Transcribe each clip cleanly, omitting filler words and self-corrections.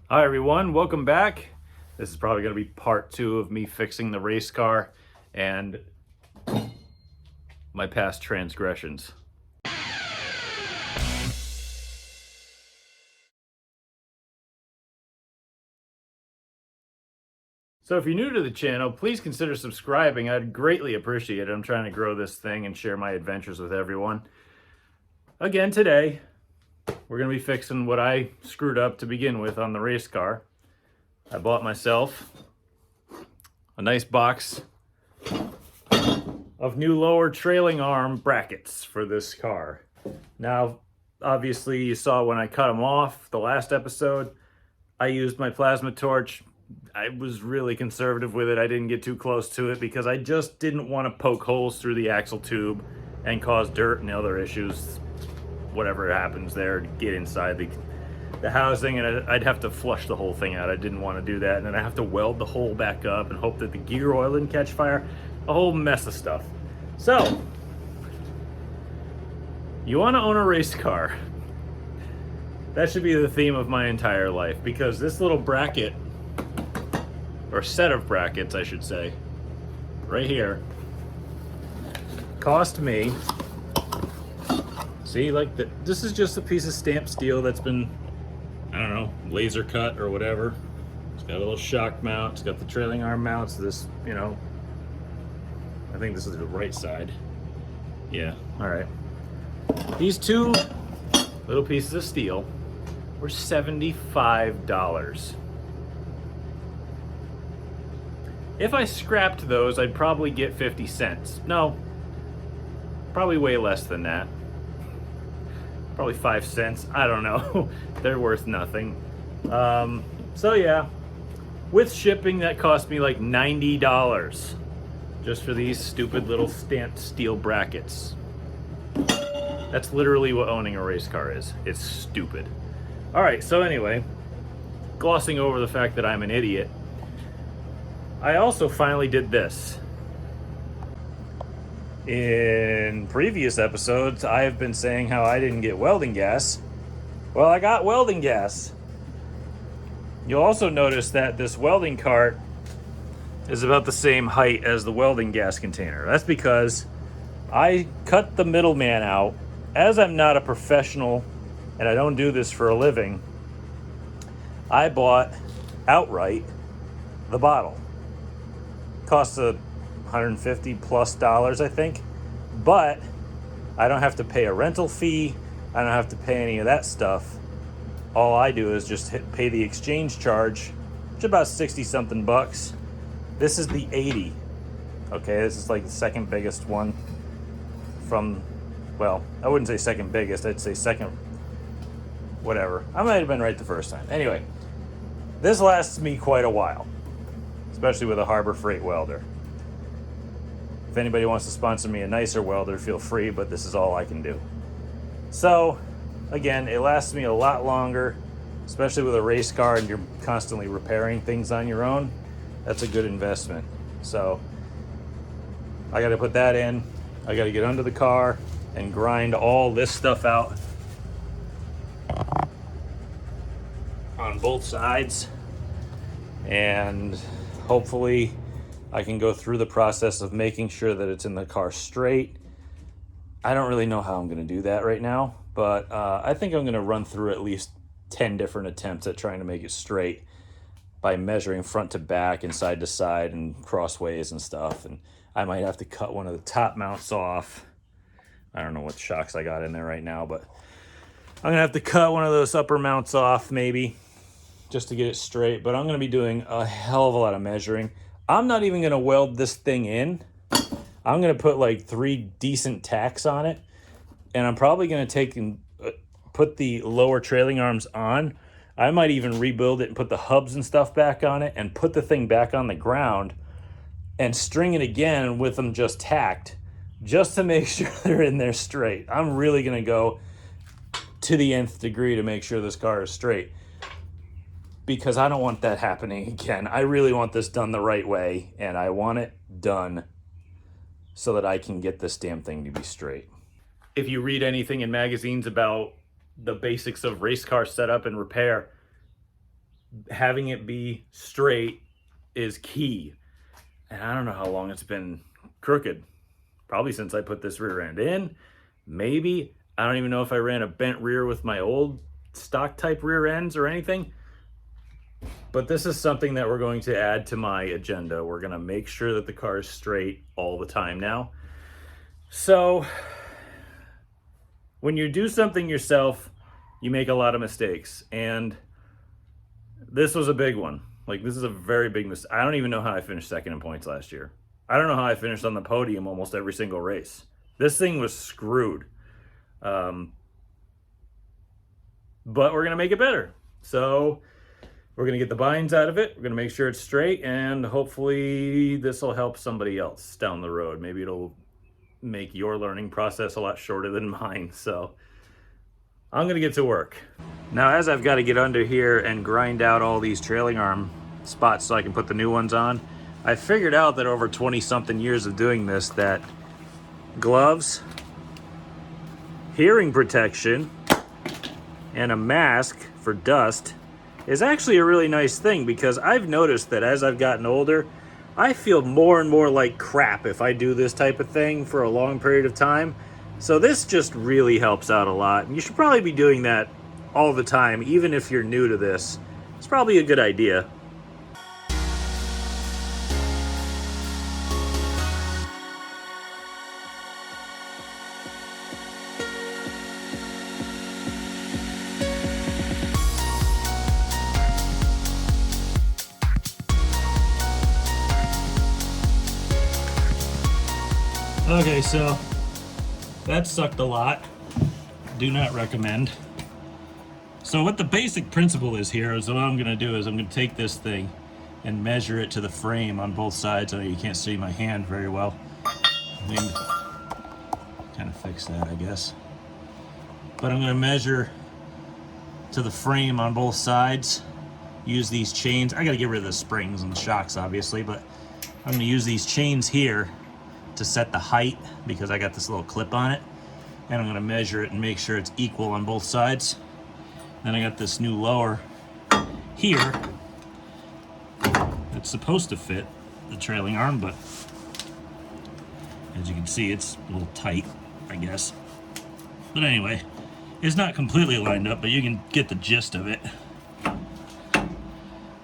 Hi everyone, welcome back. This is probably going to be part 2 of me fixing the race car and my past transgressions. So if you're new to the channel, please consider subscribing. I'd greatly appreciate it. I'm trying to grow this thing and share my adventures with everyone. Again, today, we're going to be fixing what I screwed up to begin with on the race car. I bought myself a nice box of new lower trailing arm brackets for this car. Now, obviously you saw when I cut them off the last episode, I used my plasma torch. I was really conservative with it. I didn't get too close to it because I just didn't want to poke holes through the axle tube and cause dirt and other issues, whatever happens there, to get inside the housing, and I'd have to flush the whole thing out. I didn't want to do that, and then I have to weld the hole back up and hope that the gear oil didn't catch fire. A whole mess of stuff. So, you want to own a race car. That should be the theme of my entire life, because this little bracket, or set of brackets I should say, right here, cost me, see, like this is just a piece of stamped steel that's been, I don't know, laser cut or whatever. It's got a little shock mount, it's got the trailing arm mounts, this, you know, I think this is the right side. Yeah, all right. These two little pieces of steel were $75. If I scrapped those, I'd probably get 50 cents. No, probably way less than that. Probably 5 cents, I don't know. They're worth nothing. So yeah, with shipping that cost me like $90 just for these stupid little stamped steel brackets. That's literally what owning a race car is. It's stupid. All right, so anyway, glossing over the fact that I'm an idiot, I also finally did this. In previous episodes, I have been saying how I didn't get welding gas. Well, I got welding gas. You'll also notice that this welding cart is about the same height as the welding gas container. That's because I cut the middleman out. As I'm not a professional and I don't do this for a living, I bought outright the bottle. Costs $150 plus, I think, but I don't have to pay a rental fee. I don't have to pay any of that stuff. All I do is just pay the exchange charge, which is about 60 something bucks. This is the 80. Okay, this is like the second biggest one from, well, I wouldn't say second biggest, I'd say second, whatever. I might have been right the first time. Anyway, this lasts me quite a while, especially with a Harbor Freight welder. If anybody wants to sponsor me a nicer welder, feel free, but this is all I can do. So, again, it lasts me a lot longer, especially with a race car and you're constantly repairing things on your own. That's a good investment. So, I gotta put that in. I gotta get under the car and grind all this stuff out on both sides. And hopefully I can go through the process of making sure that it's in the car straight. I don't really know how I'm going to do that right now, but I think I'm going to run through at least 10 different attempts at trying to make it straight by measuring front to back and side to side and crossways and stuff. And I might have to cut one of the top mounts off. I don't know what shocks I got in there right now, but I'm going to have to cut one of those upper mounts off maybe just to get it straight. But I'm going to be doing a hell of a lot of measuring. I'm not even going to weld this thing in. I'm going to put like 3 decent tacks on it. And I'm probably going to take and put the lower trailing arms on. I might even rebuild it and put the hubs and stuff back on it and put the thing back on the ground and string it again with them just tacked, just to make sure they're in there straight. I'm really going to go to the nth degree to make sure this car is straight, because I don't want that happening again. I really want this done the right way, and I want it done so that I can get this damn thing to be straight. If you read anything in magazines about the basics of race car setup and repair, having it be straight is key. And I don't know how long it's been crooked. Probably since I put this rear end in. Maybe. I don't even know if I ran a bent rear with my old stock type rear ends or anything. But this is something that we're going to add to my agenda. We're going to make sure that the car is straight all the time now. So when you do something yourself, you make a lot of mistakes. And this was a big one. Like, this is a very big mistake. I don't even know how I finished second in points last year. I don't know how I finished on the podium almost every single race. This thing was screwed. But we're going to make it better. So we're going to get the binds out of it. We're going to make sure it's straight, and hopefully this will help somebody else down the road. Maybe it'll make your learning process a lot shorter than mine. So I'm going to get to work. Now, as I've got to get under here and grind out all these trailing arm spots so I can put the new ones on, I figured out that over 20-something years of doing this, that gloves, hearing protection, and a mask for dust is actually a really nice thing, because I've noticed that as I've gotten older, I feel more and more like crap if I do this type of thing for a long period of time. So this just really helps out a lot. And you should probably be doing that all the time, even if you're new to this. It's probably a good idea. Okay, so that sucked a lot. Do not recommend. So what the basic principle is here is, what I'm going to do is I'm going to take this thing and measure it to the frame on both sides. I know you can't see my hand very well. I mean, kind of fix that, I guess. But I'm going to measure to the frame on both sides. Use these chains. I got to get rid of the springs and the shocks, obviously, but I'm going to use these chains here to set the height, because I got this little clip on it, and I'm going to measure it and make sure it's equal on both sides. Then I got this new lower here that's supposed to fit the trailing arm, but as you can see, it's a little tight, I guess. But anyway, it's not completely lined up, but you can get the gist of it.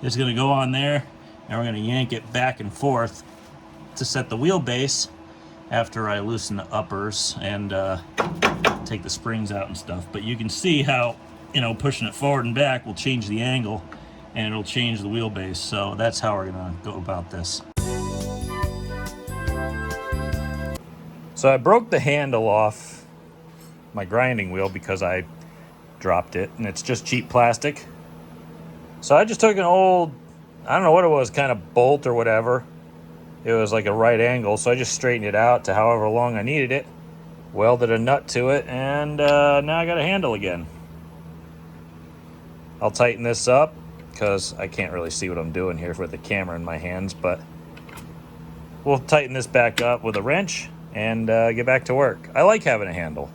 It's going to go on there, and we're going to yank it back and forth to set the wheelbase after I loosen the uppers and take the springs out and stuff. But you can see how, you know, pushing it forward and back will change the angle, and it'll change the wheelbase. So that's how we're gonna go about this. So I broke the handle off my grinding wheel because I dropped it, and it's just cheap plastic. So I just took an old, I don't know what it was, kind of bolt or whatever. It was like a right angle, so I just straightened it out to however long I needed it, welded a nut to it, and now I got a handle again. I'll tighten this up because I can't really see what I'm doing here with the camera in my hands, but we'll tighten this back up with a wrench and get back to work. I like having a handle.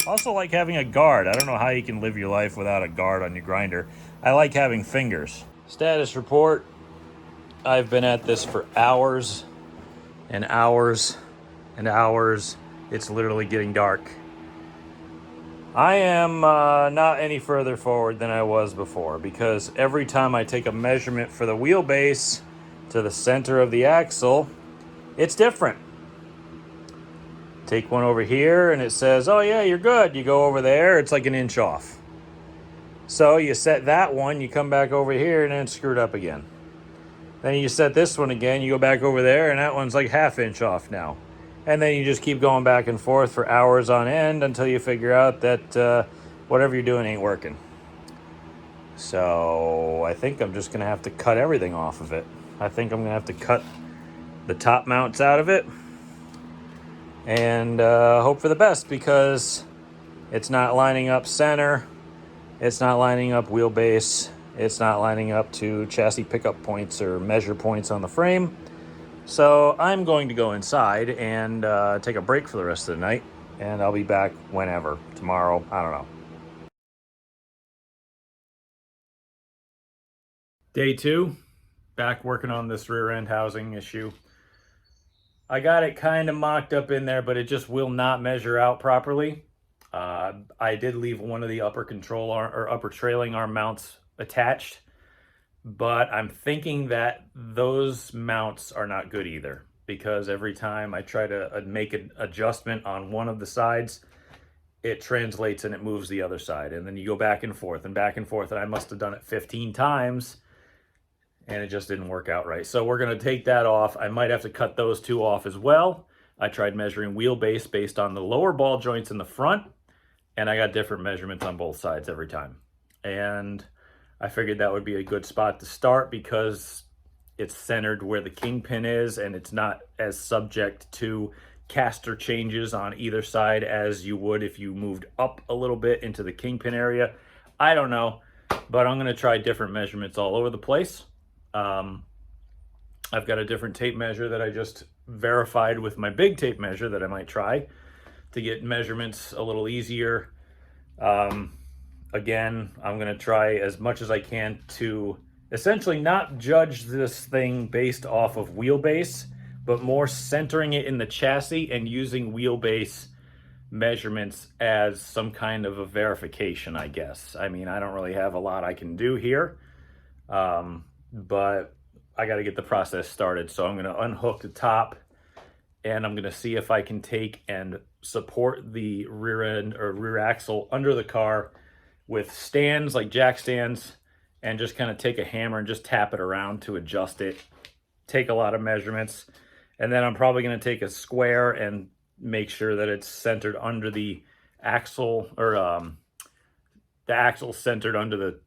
Also like having a guard. I don't know how you can live your life without a guard on your grinder. I like having fingers. Status report. I've been at this for hours and hours and hours. It's literally getting dark. I am not any further forward than I was before, because every time I take a measurement for the wheelbase to the center of the axle, it's different. Take one over here and it says, oh yeah, you're good. You go over there, it's like an inch off. So you set that one, you come back over here, and then it's screwed up again. Then you set this one again, you go back over there, and that one's like ½ inch off now. And then you just keep going back and forth for hours on end until you figure out that whatever you're doing ain't working. So I think I'm just going to have to cut everything off of it. I think I'm going to have to cut the top mounts out of it and hope for the best, because it's not lining up center. It's not lining up wheelbase. It's not lining up to chassis pickup points or measure points on the frame. So I'm going to go inside and take a break for the rest of the night, and I'll be back whenever. Tomorrow, I don't know. Day 2, back working on this rear end housing issue. I got it kind of mocked up in there, but it just will not measure out properly. I did leave one of the upper control arm or upper trailing arm mounts attached, but I'm thinking that those mounts are not good either, because every time I try to make an adjustment on one of the sides, it translates and it moves the other side. And then you go back and forth and back and forth. And I must have done it 15 times and it just didn't work out right. So we're going to take that off. I might have to cut those two off as well. I tried measuring wheelbase based on the lower ball joints in the front, and I got different measurements on both sides every time. And I figured that would be a good spot to start because it's centered where the kingpin is and it's not as subject to caster changes on either side as you would if you moved up a little bit into the kingpin area. I don't know, but I'm going to try different measurements all over the place. I've got a different tape measure that I just verified with my big tape measure that I might try to get measurements a little easier. Again, I'm going to try as much as I can to essentially not judge this thing based off of wheelbase, but more centering it in the chassis and using wheelbase measurements as some kind of a verification, I guess. I mean, I don't really have a lot I can do here, but I got to get the process started. So I'm going to unhook the top and I'm going to see if I can take and support the rear end or rear axle under the car with stands, like jack stands, and just kind of take a hammer and just tap it around to adjust it. Take a lot of measurements. And then I'm probably going to take a square and make sure that it's centered under the axle, or the axle centered under the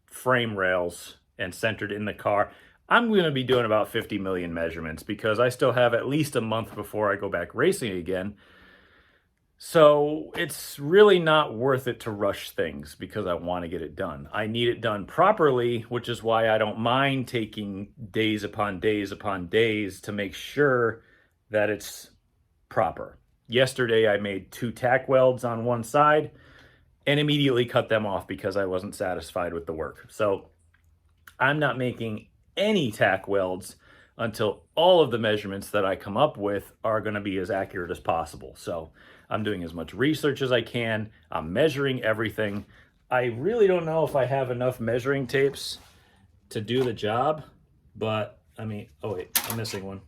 frame rails and centered in the car. I'm going to be doing about 50 million measurements because I still have at least a month before I go back racing again. So it's really not worth it to rush things because I want to get it done. I need it done properly, which is why I don't mind taking days upon days upon days to make sure that it's proper. Yesterday, I made 2 tack welds on one side and immediately cut them off because I wasn't satisfied with the work. So I'm not making any tack welds until all of the measurements that I come up with are going to be as accurate as possible. So I'm doing as much research as I can. I'm measuring everything. I really don't know if I have enough measuring tapes to do the job, but I mean, oh wait, I'm missing one.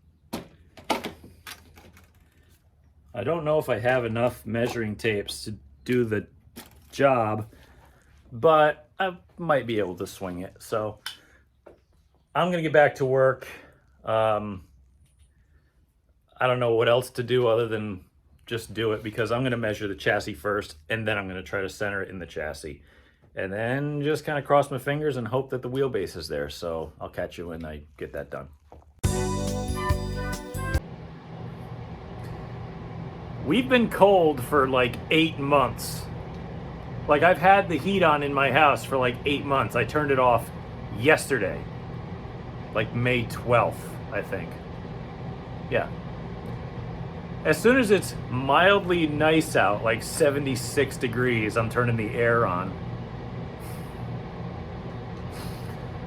I don't know if I have enough measuring tapes to do the job, but I might be able to swing it. So I'm going to get back to work. I don't know what else to do other than just do it, because I'm going to measure the chassis first and then I'm going to try to center it in the chassis and then just kind of cross my fingers and hope that the wheelbase is there. So I'll catch you when I get that done. We've been cold for like 8 months. Like, I've had the heat on in my house for like 8 months. I turned it off yesterday, like May 12th, I think. Yeah. As soon as it's mildly nice out, like 76 degrees, I'm turning the air on.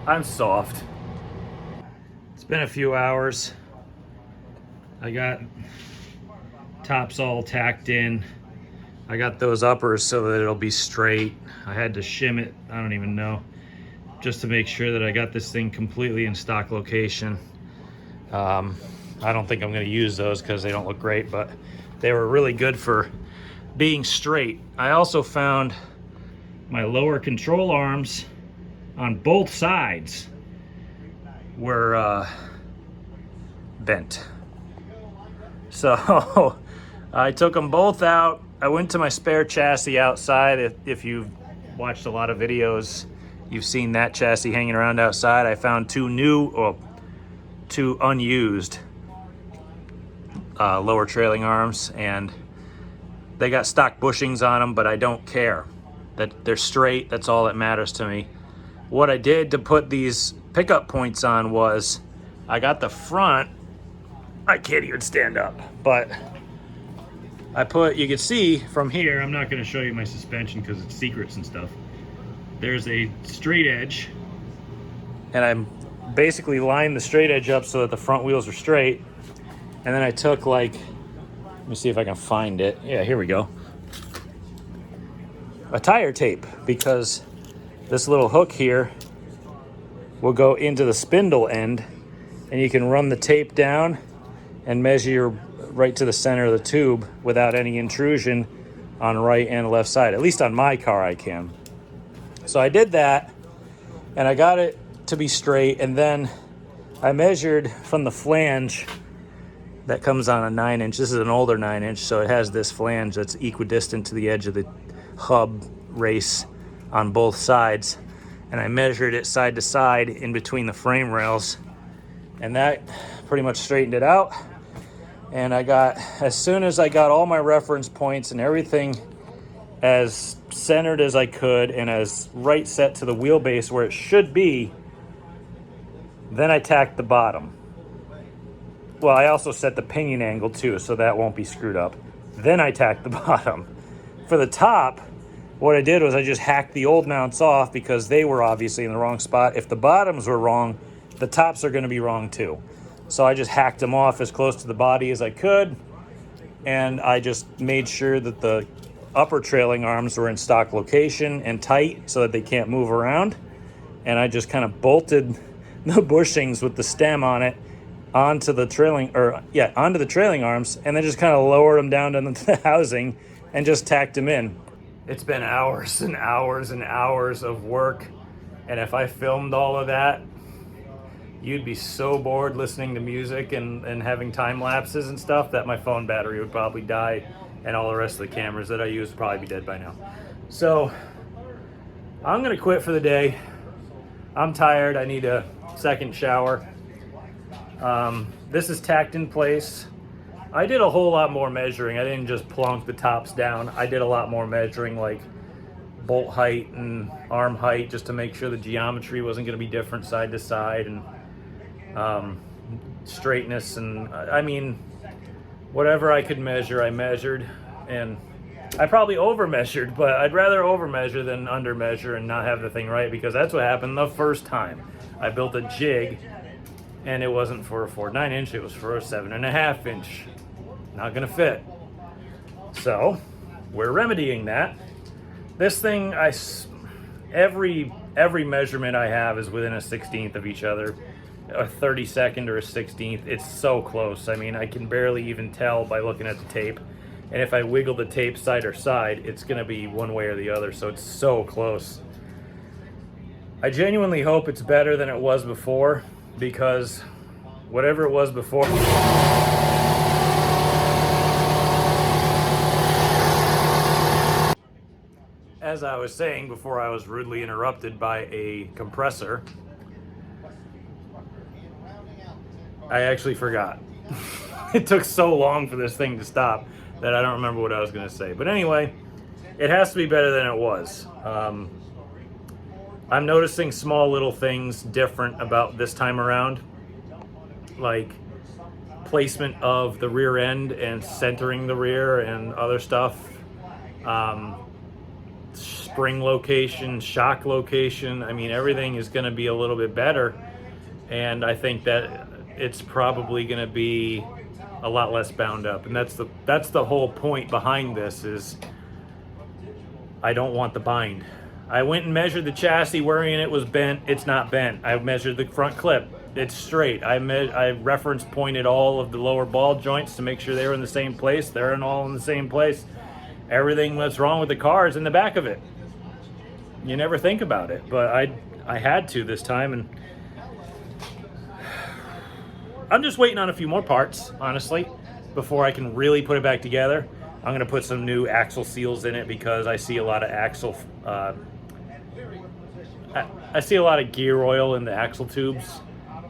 I'm soft. It's been a few hours. I got tops all tacked in. I got those uppers so that it'll be straight. I had to shim it, I don't even know, just to make sure that I got this thing completely in stock location. I don't think I'm going to use those because they don't look great, but they were really good for being straight. I also found my lower control arms on both sides were bent. So I took them both out. I went to my spare chassis outside. If you've watched a lot of videos, you've seen that chassis hanging around outside. I found two unused lower trailing arms, and they got stock bushings on them, but I don't care. That they're straight, that's all that matters to me. What I did to put these pickup points on was I got the front, I can't even stand up, but I put, you can see from here, I'm not going to show you my suspension because it's secrets and stuff. There's a straight edge and I'm basically lined the straight edge up so that the front wheels are straight. And then I took like, let me see if I can find it. Yeah, here we go. A tire tape, because this little hook here will go into the spindle end, and you can run the tape down and measure right to the center of the tube without any intrusion on right and left side. At least on my car I can. So I did that, and I got it to be straight, and then I measured from the flange that comes on a 9-inch. This is an older 9-inch, so it has this flange that's equidistant to the edge of the hub race on both sides. And I measured it side to side in between the frame rails, and that pretty much straightened it out. And I got, as soon as I got all my reference points and everything as centered as I could and as right set to the wheelbase where it should be, then I tacked the bottom. Well, I also set the pinion angle too, so that won't be screwed up. Then I tacked the bottom. For the top, what I did was I just hacked the old mounts off because they were obviously in the wrong spot. If the bottoms were wrong, the tops are going to be wrong too. So I just hacked them off as close to the body as I could, and I just made sure that the upper trailing arms were in stock location and tight so that they can't move around. And I just kind of bolted the bushings with the stem on it onto the trailing arms, and then just kind of lowered them down to the housing and just tacked them in. It's been hours and hours and hours of work, and if I filmed all of that, you'd be so bored listening to music and having time lapses and stuff that my phone battery would probably die, and all the rest of the cameras that I use would probably be dead by now. So I'm gonna quit for the day. I'm tired. I need a second shower. This is tacked in place. I did a whole lot more measuring. I didn't just plonk the tops down. I did a lot more measuring, like bolt height and arm height, just to make sure the geometry wasn't going to be different side to side, and straightness, and I mean, whatever I could measure, I measured, and I probably over measured, but I'd rather over measure than under measure and not have the thing right, because that's what happened the first time. I built a jig, and it wasn't for a 4.9-inch, it was for a 7.5-inch. Not gonna fit. So we're remedying that. This thing, every measurement I have is within a 16th of each other, a 32nd or a 16th. It's so close. I mean, I can barely even tell by looking at the tape. And if I wiggle the tape side or side, it's gonna be one way or the other. So it's so close. I genuinely hope it's better than it was before, because whatever it was before, as I was saying before I was rudely interrupted by a compressor, I actually forgot. It took so long for this thing to stop that I don't remember what I was going to say. But anyway, it has to be better than it was. I'm noticing small little things different about this time around, like placement of the rear end and centering the rear and other stuff. Spring location, shock location. I mean, everything is going to be a little bit better, and I think that it's probably going to be a lot less bound up. And that's the whole point behind this, is I don't want the bind. I went and measured the chassis worrying it was bent. It's not bent. I measured the front clip. It's straight. I reference pointed all of the lower ball joints to make sure they were in the same place. They're all in the same place. Everything that's wrong with the car is in the back of it. You never think about it, but I had to this time, and I'm just waiting on a few more parts, honestly, before I can really put it back together. I'm gonna put some new axle seals in it, because I see a lot of I see a lot of gear oil in the axle tubes,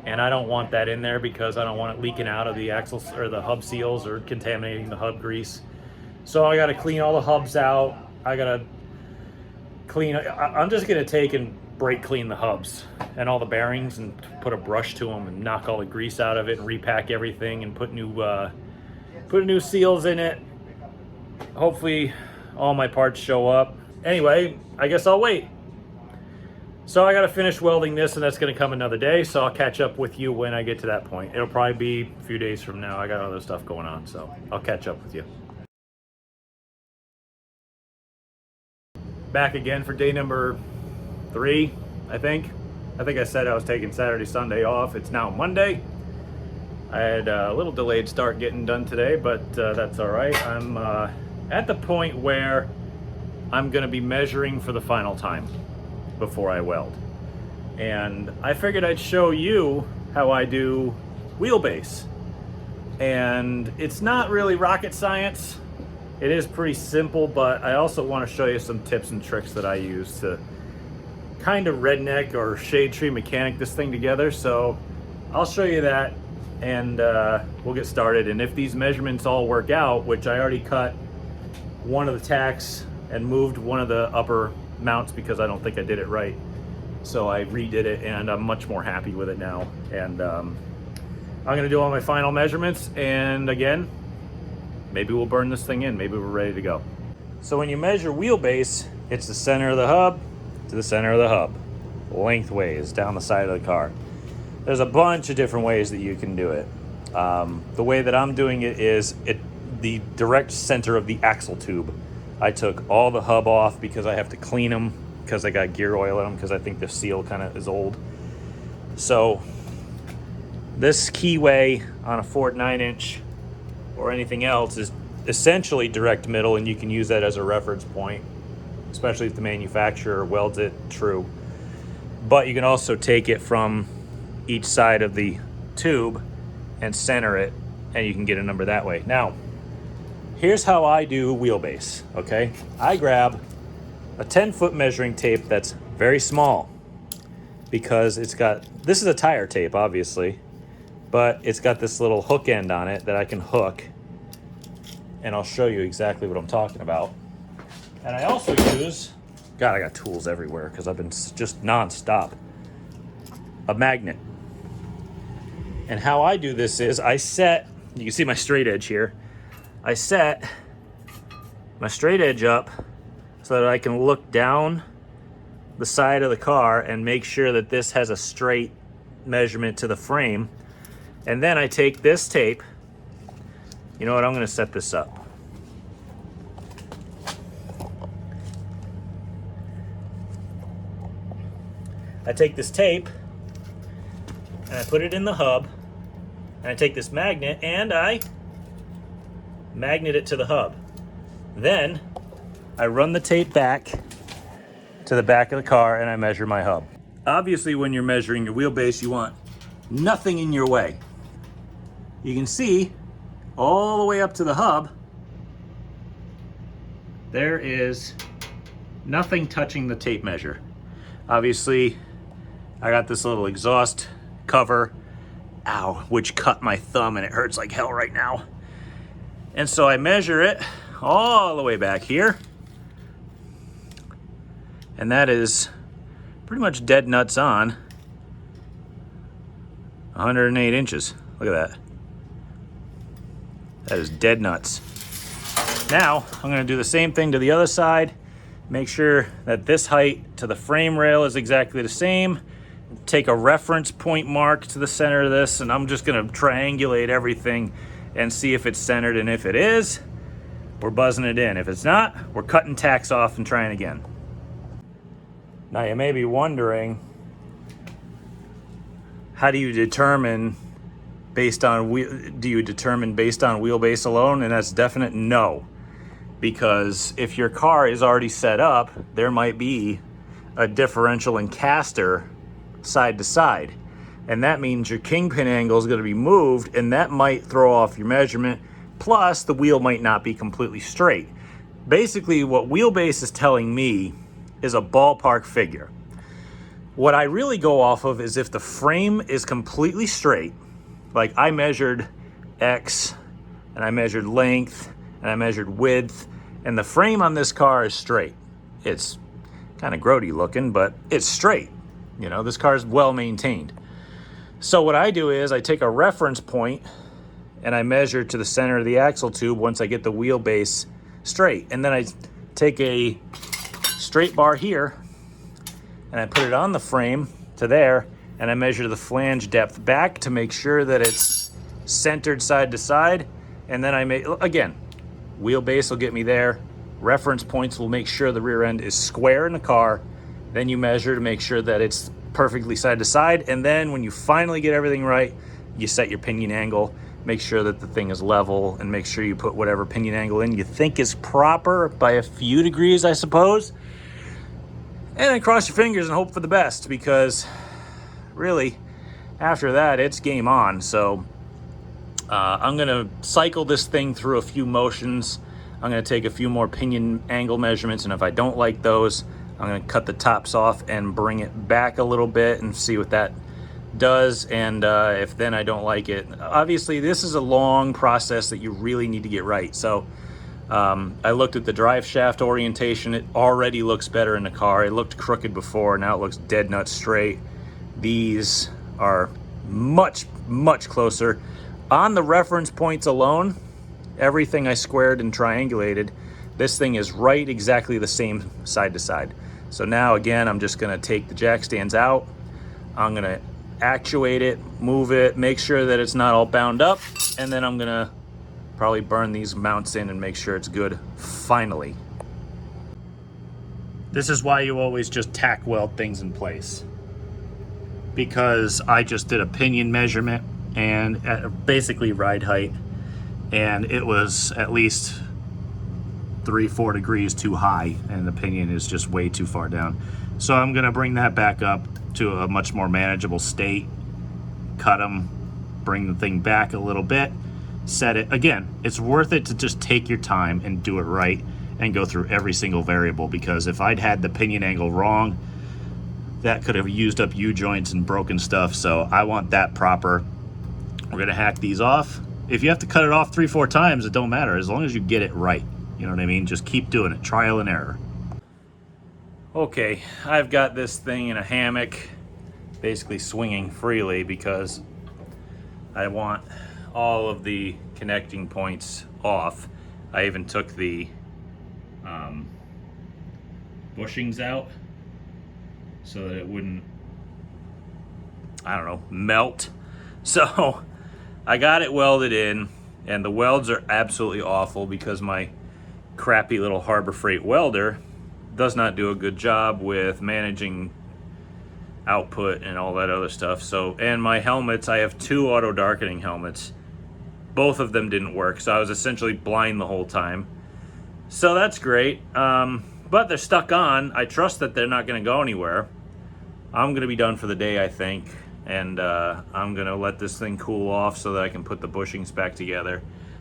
and I don't want that in there because I don't want it leaking out of the axles or the hub seals or contaminating the hub grease. So I gotta clean all the hubs out. I gotta clean, I'm just gonna take and brake clean the hubs and all the bearings and put a brush to them and knock all the grease out of it and repack everything and put new seals in it. Hopefully all my parts show up. Anyway, I guess I'll wait. So I got to finish welding this, and that's going to come another day. So I'll catch up with you when I get to that point. It'll probably be a few days from now. I got other stuff going on, so I'll catch up with you. Back again for day number 3, I think. I said I was taking Saturday, Sunday off. It's now Monday. I had a little delayed start getting done today, but that's all right. I'm at the point where I'm going to be measuring for the final time before I weld. And I figured I'd show you how I do wheelbase. And it's not really rocket science. It is pretty simple, but I also want to show you some tips and tricks that I use to kind of redneck or shade tree mechanic this thing together. So I'll show you that, and we'll get started. And if these measurements all work out, which I already cut one of the tacks and moved one of the upper mounts because I don't think I did it right. So I redid it, and I'm much more happy with it now. And I'm gonna do all my final measurements, and again, maybe we'll burn this thing in. Maybe we're ready to go. So when you measure wheelbase, it's the center of the hub to the center of the hub, lengthways down the side of the car. There's a bunch of different ways that you can do it. The way that I'm doing it is the direct center of the axle tube. I took all the hub off because I have to clean them because I got gear oil in them because I think the seal kind of is old. So this keyway on a Ford 9-inch or anything else is essentially direct middle, and you can use that as a reference point, especially if the manufacturer welds it true. But you can also take it from each side of the tube and center it, and you can get a number that way. Now, here's how I do wheelbase, okay? I grab a 10-foot measuring tape that's very small because this is a tire tape, obviously, but it's got this little hook end on it that I can hook, and I'll show you exactly what I'm talking about. And I also use, God, I got tools everywhere because I've been just nonstop, a magnet. And how I do this is you can see my straight edge here. I set my straight edge up so that I can look down the side of the car and make sure that this has a straight measurement to the frame. And then I take this tape. You know what? I'm going to set this up. I take this tape and I put it in the hub, and I take this magnet and I magnet it to the hub. Then I run the tape back to the back of the car and I measure my hub. Obviously, when you're measuring your wheelbase, you want nothing in your way. You can see all the way up to the hub, there is nothing touching the tape measure. Obviously, I got this little exhaust cover, which cut my thumb and it hurts like hell right now. And so I measure it all the way back here. And that is pretty much dead nuts on 108 inches. Look at that. That is dead nuts. Now, I'm gonna do the same thing to the other side. Make sure that this height to the frame rail is exactly the same. Take a reference point mark to the center of this, and I'm just gonna triangulate everything and see if it's centered, and if it is, we're buzzing it in. If it's not, we're cutting tacks off and trying again. Now you may be wondering, how do you determine based on wheelbase alone? And that's definite no. Because if your car is already set up, there might be a differential in caster side to side. And that means your kingpin angle is going to be moved, and that might throw off your measurement. Plus, the wheel might not be completely straight. Basically, what wheelbase is telling me is a ballpark figure. What I really go off of is if the frame is completely straight, like I measured X, and I measured length, and I measured width, and the frame on this car is straight. It's kind of grody looking, but it's straight. You know, this car is well maintained. So what I do is I take a reference point and I measure to the center of the axle tube once I get the wheelbase straight. And then I take a straight bar here and I put it on the frame to there, and I measure the flange depth back to make sure that it's centered side to side. And then I make, again, wheelbase will get me there. Reference points will make sure the rear end is square in the car. Then you measure to make sure that it's perfectly side to side. And then when you finally get everything right, you set your pinion angle, make sure that the thing is level, and make sure you put whatever pinion angle in you think is proper by a few degrees, I suppose. And then cross your fingers and hope for the best, because really, after that, it's game on. So I'm gonna cycle this thing through a few motions. I'm gonna take a few more pinion angle measurements, and if I don't like those, I'm gonna cut the tops off and bring it back a little bit and see what that does. And if then I don't like it, obviously this is a long process that you really need to get right. So I looked at the drive shaft orientation. It already looks better in the car. It looked crooked before, now it looks dead nut straight. These are much, much closer. On the reference points alone, everything I squared and triangulated, this thing is right exactly the same side to side. So now again, I'm just gonna take the jack stands out. I'm gonna actuate it, move it, make sure that it's not all bound up, and then I'm gonna probably burn these mounts in and make sure it's good finally. This is why you always just tack weld things in place, because I just did a pinion measurement and basically ride height, and it was at least 3-4 degrees too high, and the pinion is just way too far down. So I'm gonna bring that back up to a much more manageable state, cut them, bring the thing back a little bit, set it. Again, it's worth it to just take your time and do it right and go through every single variable, because if I'd had the pinion angle wrong, that could have used up U-joints and broken stuff. So I want that proper. We're gonna hack these off. If you have to cut it off 3-4 times, it don't matter, as long as you get it right. You know what I mean? Just keep doing it, trial and error. Okay, I've got this thing in a hammock, basically swinging freely, because I want all of the connecting points off. I even took the bushings out so that it wouldn't, I don't know, melt. So I got it welded in, and the welds are absolutely awful because my crappy little Harbor Freight welder does not do a good job with managing output and all that other stuff. So, and my helmets, I have 2 auto darkening helmets. Both of them didn't work, so I was essentially blind the whole time. So that's great, but they're stuck on. I trust that they're not gonna go anywhere. I'm gonna be done for the day, I think, and I'm gonna let this thing cool off so that I can put the bushings back together.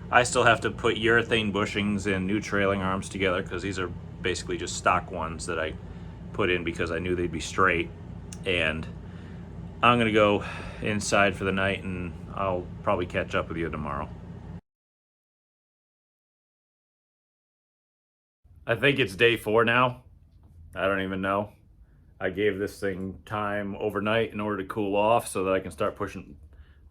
I still have to put urethane bushings and new trailing arms together, because these are basically just stock ones that I put in because I knew they'd be straight. And I'm gonna go inside for the night, and I'll probably catch up with you tomorrow. I think it's day 4 now. I don't even know. I gave this thing time overnight in order to cool off so that I can start pushing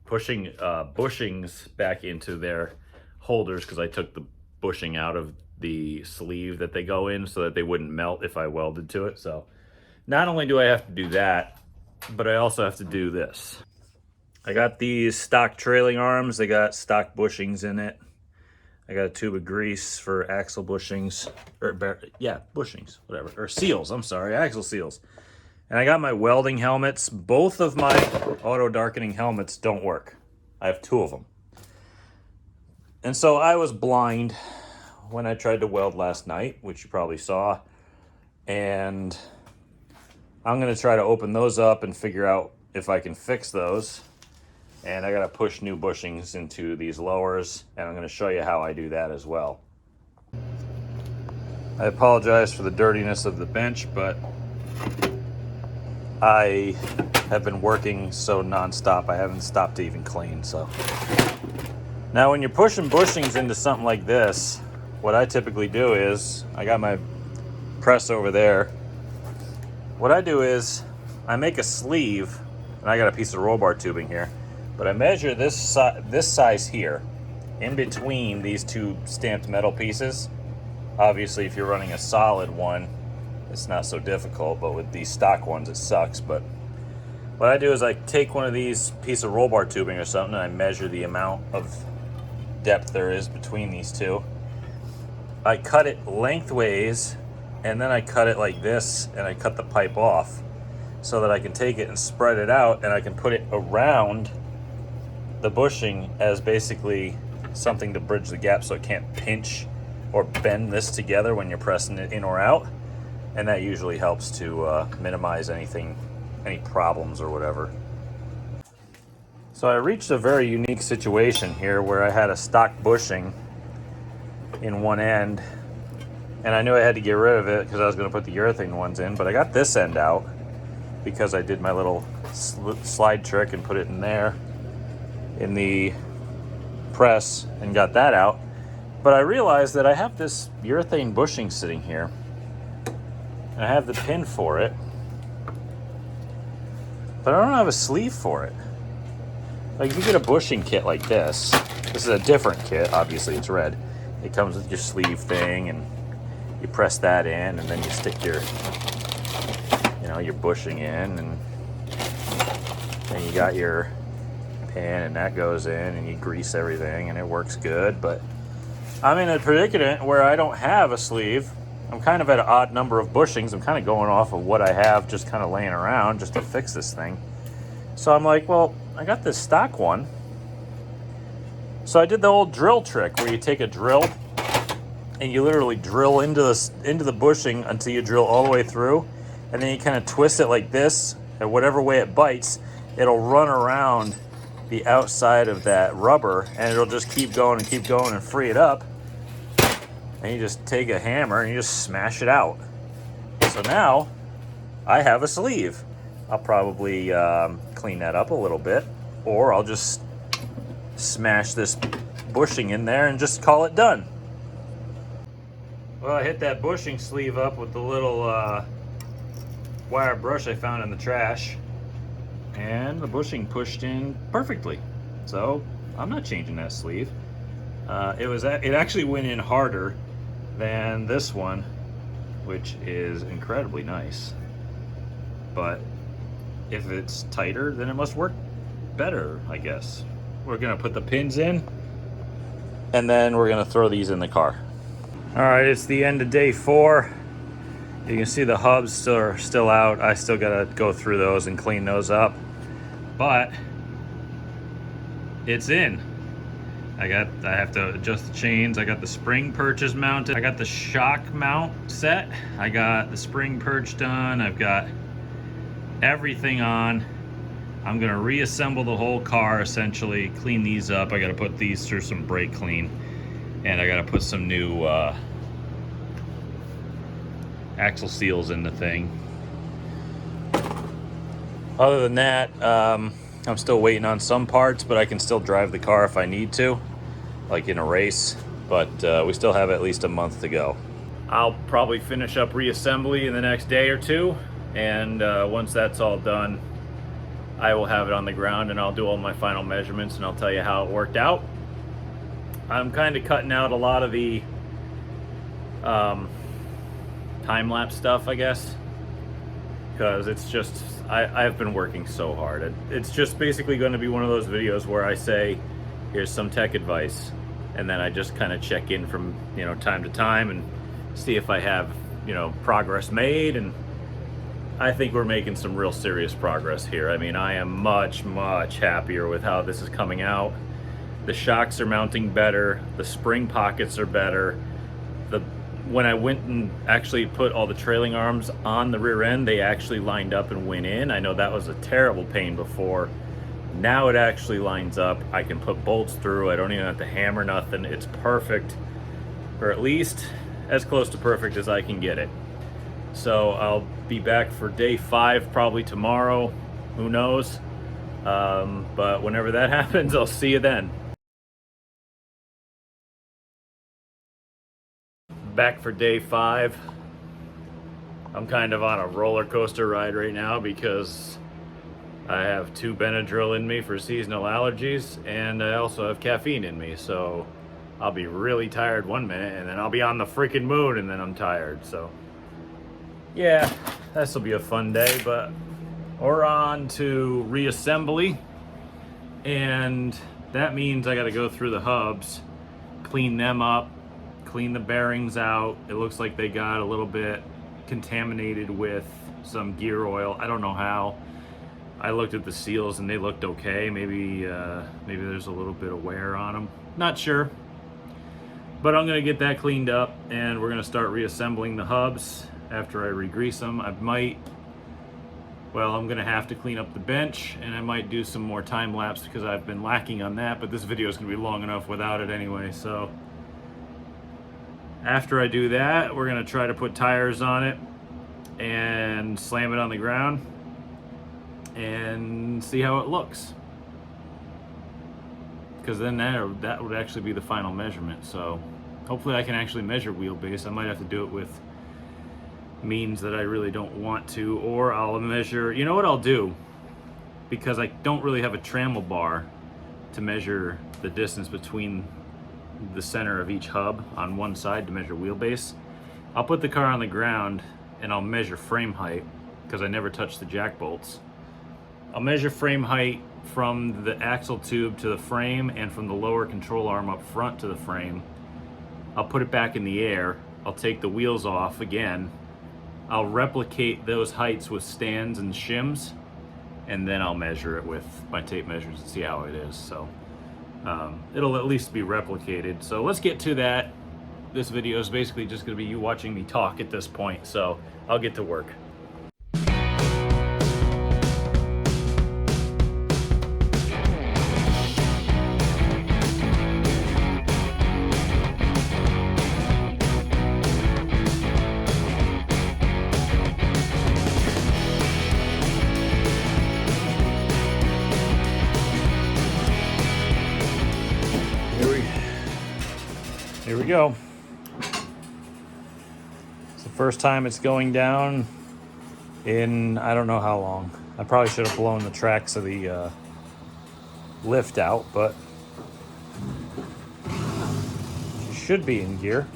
bushings back into their holders, because I took the bushing out of the sleeve that they go in so that they wouldn't melt if I welded to it. So not only do I have to do that, but I also have to do this. I got these stock trailing arms. They got stock bushings in it. I got a tube of grease for axle bushings, or yeah, bushings, whatever, or seals, I'm sorry, axle seals. And I got my welding helmets. Both of my auto darkening helmets don't work. I have 2 of them. And so I was blind when I tried to weld last night, which you probably saw. And I'm gonna try to open those up and figure out if I can fix those. And I gotta push new bushings into these lowers, and I'm gonna show you how I do that as well. I apologize for the dirtiness of the bench, but I have been working so nonstop, I haven't stopped to even clean. So now when you're pushing bushings into something like this, what I typically do is, I got my press over there. What I do is I make a sleeve, and I got a piece of roll bar tubing here, but I measure this size here in between these 2 stamped metal pieces. Obviously, if you're running a solid one, it's not so difficult, but with these stock ones it sucks. But what I do is I take one of these piece of roll bar tubing or something and I measure the amount of depth there is between these two. I cut it lengthways and then I cut it like this and I cut the pipe off so that I can take it and spread it out and I can put it around the bushing as basically something to bridge the gap so it can't pinch or bend this together when you're pressing it in or out. And that usually helps to minimize any problems or whatever. So I reached a very unique situation here where I had a stock bushing in one end and I knew I had to get rid of it because I was going to put the urethane ones in, but I got this end out because I did my little slide trick and put it in there in the press and got that out. But I realized that I have this urethane bushing sitting here and I have the pin for it, but I don't have a sleeve for it. Like, you get a bushing kit like this. This is a different kit, obviously it's red. It comes with your sleeve thing and you press that in and then you stick your your bushing in, and then you got your pin and that goes in and you grease everything and it works good. But I'm in a predicament where I don't have a sleeve. I'm kind of at an odd number of bushings. I'm kind of going off of what I have just kind of laying around just to fix this thing. So I'm like, well, I got this stock one. So I did the old drill trick where you take a drill and you literally drill into the bushing until you drill all the way through, and then you kind of twist it like this, and whatever way it bites, it'll run around the outside of that rubber and it'll just keep going and free it up. And you just take a hammer and you just smash it out. So now I have a sleeve. I'll probably clean that up a little bit, or I'll just smash this bushing in there and just call it done. Well, I hit that bushing sleeve up with the little wire brush I found in the trash, and the bushing pushed in perfectly. So I'm not changing that sleeve. It actually went in harder than this one, which is incredibly nice. But if it's tighter, then it must work better, I guess. We're gonna put the pins in, and then we're gonna throw these in the car. All right, it's the end of day 4. You can see the hubs are still out. I still gotta go through those and clean those up, but it's in. I have to adjust the chains. I got the spring perches mounted. I got the shock mount set. I got the spring perch done. I've got everything on. I'm gonna reassemble the whole car, essentially, clean these up. I gotta put these through some brake clean, and I gotta put some new axle seals in the thing. Other than that, I'm still waiting on some parts, but I can still drive the car if I need to, like in a race. But we still have at least a month to go. I'll probably finish up reassembly in the next day or two, and once that's all done, I will have it on the ground and I'll do all my final measurements and I'll tell you how it worked out. I'm kind of cutting out a lot of the time-lapse stuff, I guess, because it's just, I've been working so hard. It's just basically going to be one of those videos where I say, here's some tech advice, and then I just kind of check in from time to time and see if I have progress made. And I think we're making some real serious progress here. I mean, I am much happier with how this is coming out. The shocks are mounting better, the spring pockets are better. When I went and actually put all the trailing arms on the rear end, they actually lined up and went in. I know that was a terrible pain before. Now it actually lines up. I can put bolts through. I don't even have to hammer nothing. It's perfect, or at least as close to perfect as I can get it. So I'll be back for day 5 probably tomorrow. Who knows? But whenever that happens, I'll see you then. Back for day 5. I'm kind of on a roller coaster ride right now because I have 2 Benadryl in me for seasonal allergies, and I also have caffeine in me. So I'll be really tired one minute, and then I'll be on the freaking moon, and then I'm tired. So Yeah, this will be a fun day, but we're on to reassembly, and that means I got to go through the hubs, clean them up, clean the bearings out. It looks like they got a little bit contaminated with some gear oil. I don't know how. I looked at the seals and they looked okay. Maybe there's a little bit of wear on them. Not sure. But I'm gonna get that cleaned up and we're gonna start reassembling the hubs after I re-grease them. I'm gonna have to clean up the bench and I might do some more time lapse because I've been lacking on that, but this video is gonna be long enough without it anyway. So after I do that, we're gonna try to put tires on it and slam it on the ground and see how it looks, because then that would actually be the final measurement. So hopefully I can actually measure wheelbase. I might have to do it with means that I really don't want to, or I'll measure, you know what I'll do, because I don't really have a trammel bar to measure the distance between the center of each hub on one side to measure wheelbase. I'll put the car on the ground and I'll measure frame height, because I never touch the jack bolts. I'll measure frame height from the axle tube to the frame and from the lower control arm up front to the frame. I'll put it back in the air. I'll take the wheels off again. I'll replicate those heights with stands and shims, and then I'll measure it with my tape measures and see how it is. So it'll at least be replicated. So let's get to that. This video is basically just going to be you watching me talk at this point, so I'll get to work. Here we go. It's the first time it's going down in I don't know how long. I probably should have blown the tracks of the lift out, but she should be in gear.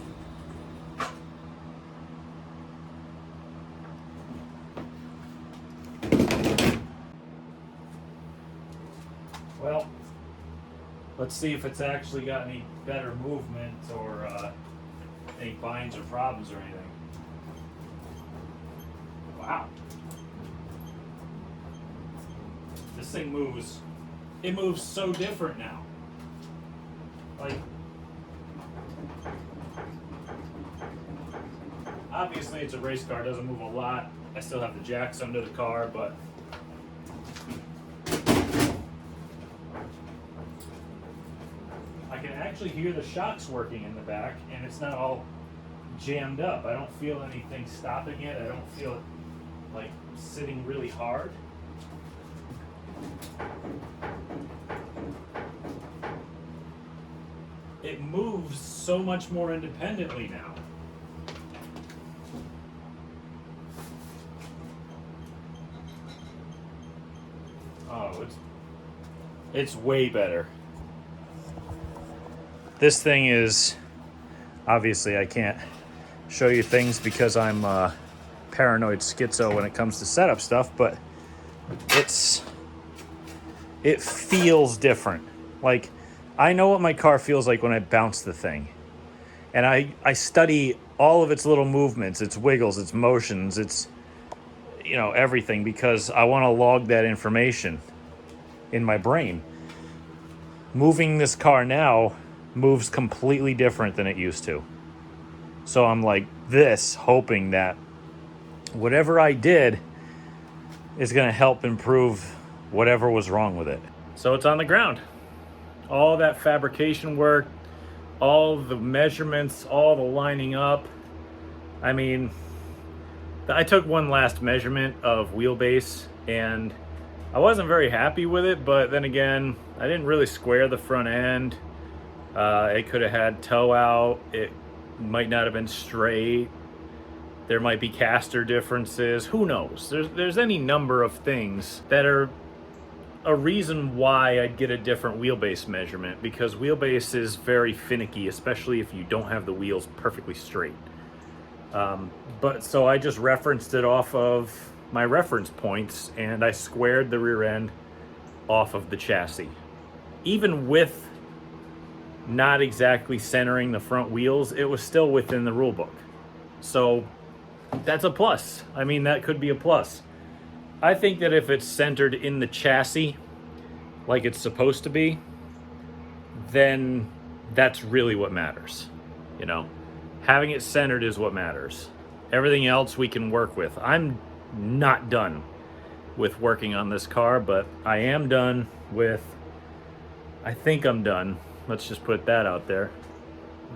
Well, let's see if it's actually got any better movement or any binds or problems or anything. Wow. This thing moves. It moves so different now. Like, obviously it's a race car, it doesn't move a lot. I still have the jacks under the car, but I can actually hear the shocks working in the back, and it's not all jammed up. I don't feel anything stopping it. I don't feel it like sitting really hard. It moves so much more independently now. Oh, it's way better. This thing is, obviously I can't show you things because I'm paranoid schizo when it comes to setup stuff, but it feels different. Like, I know what my car feels like when I bounce the thing. And I study all of its little movements, its wiggles, its motions, its, you know, everything, because I want to log that information in my brain. Moving this car now moves completely different than it used to. So I'm like this, hoping that whatever I did is going to help improve whatever was wrong with it. So it's on the ground. All that fabrication work, all the measurements, all the lining up. I mean, I took one last measurement of wheelbase and I wasn't very happy with it, but then again, I didn't really square the front end. It could have had toe out. It might not have been straight. There might be caster differences. Who knows? There's any number of things that are a reason why I'd get a different wheelbase measurement, because wheelbase is very finicky, especially if you don't have the wheels perfectly straight. But so I just referenced it off of my reference points, and I squared the rear end off of the chassis. Even with not exactly centering the front wheels, it was still within the rule book. So that's a plus. I mean, that could be a plus. I think that if it's centered in the chassis like it's supposed to be, then that's really what matters. You know, having it centered is what matters. Everything else we can work with. I'm not done with working on this car, but I am done with, I think I'm done, let's just put that out there,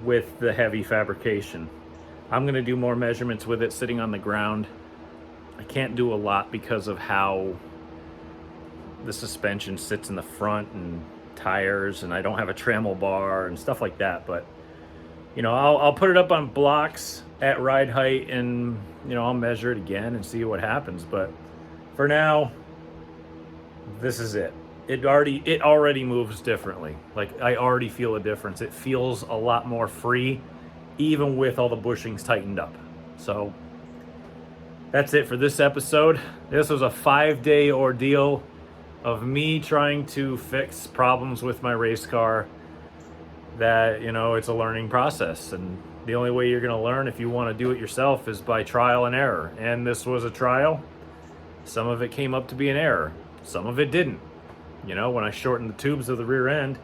with the heavy fabrication. I'm gonna do more measurements with it sitting on the ground. I can't do a lot because of how the suspension sits in the front and tires, and I don't have a trammel bar and stuff like that, but you know, I'll put it up on blocks at ride height, and you know, I'll measure it again and see what happens. But for now, this is it. It already moves differently. Like, I already feel a difference. It feels a lot more free, even with all the bushings tightened up. So that's it for this episode. This was a 5-day ordeal of me trying to fix problems with my race car. That, you know, it's a learning process, and the only way you're going to learn if you want to do it yourself is by trial and error. And this was a trial. Some of it came up to be an error, some of it didn't. You know, when I shortened the tubes of the rear end,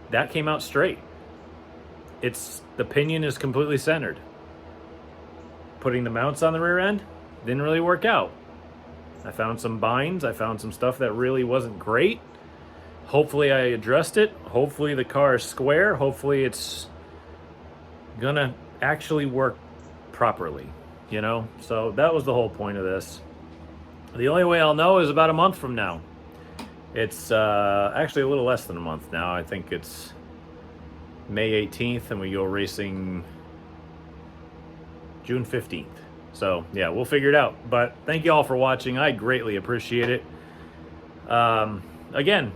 that came out straight. The pinion is completely centered. Putting the mounts on the rear end didn't really work out. I found some binds, I found some stuff that really wasn't great. Hopefully I addressed it. Hopefully the car is square. Hopefully it's gonna actually work properly, you know? So that was the whole point of this. The only way I'll know is about a month from now. It's actually a little less than a month now. I think it's May 18th, and we go racing June 15th. So yeah, we'll figure it out. But thank you all for watching. I greatly appreciate it. Again,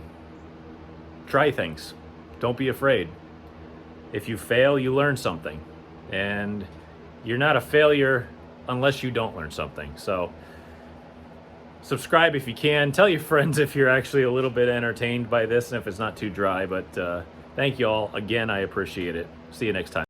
try things. Don't be afraid. If you fail, you learn something. And you're not a failure unless you don't learn something. So subscribe if you can. Tell your friends if you're actually a little bit entertained by this and if it's not too dry. But thank you all. Again, I appreciate it. See you next time.